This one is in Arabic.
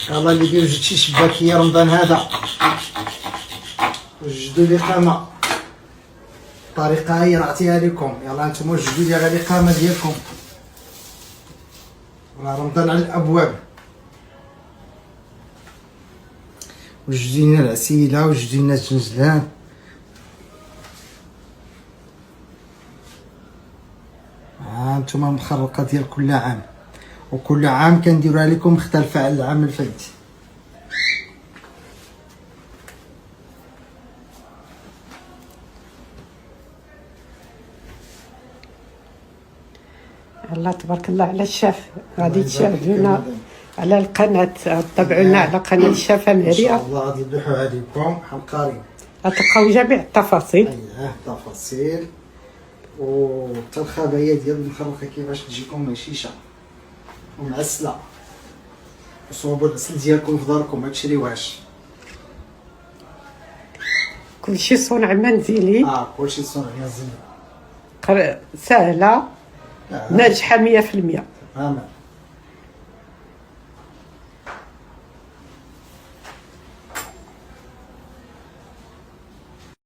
يلا اللي بيوجد شي شباكيه رمضان هذا وجدوا الاقامه. الطريقه هي نعطيها لكم. يلا نتوما وجدوا لي على الاقامه ديالكم. رمضان على الابواب. وجدوا لنا العسيله، وجدوا لنا الجنجلان. هانتوما المخرقه ديال كل عام، وكل عام كنديروها لكم مختلفه على العام الفايت. الله تبارك الله على الشاف. غادي تشاهدونا على القناه، تابعونا على قناه الشافه ان شاء مريم. الله غادي نلوحوا عليكم عن قريب. غتلقاو جميع التفاصيل. التفاصيل وحتى الخبايا ديال المخرقه كيفاش تجيكم هشيشه ومعسله، وصوبوا العسل ديالكم في داركم ما تشريوهاش. كلشي صنع منزلي. كلشي صنع منزلي. سهله، ناجحه 100%. تماما.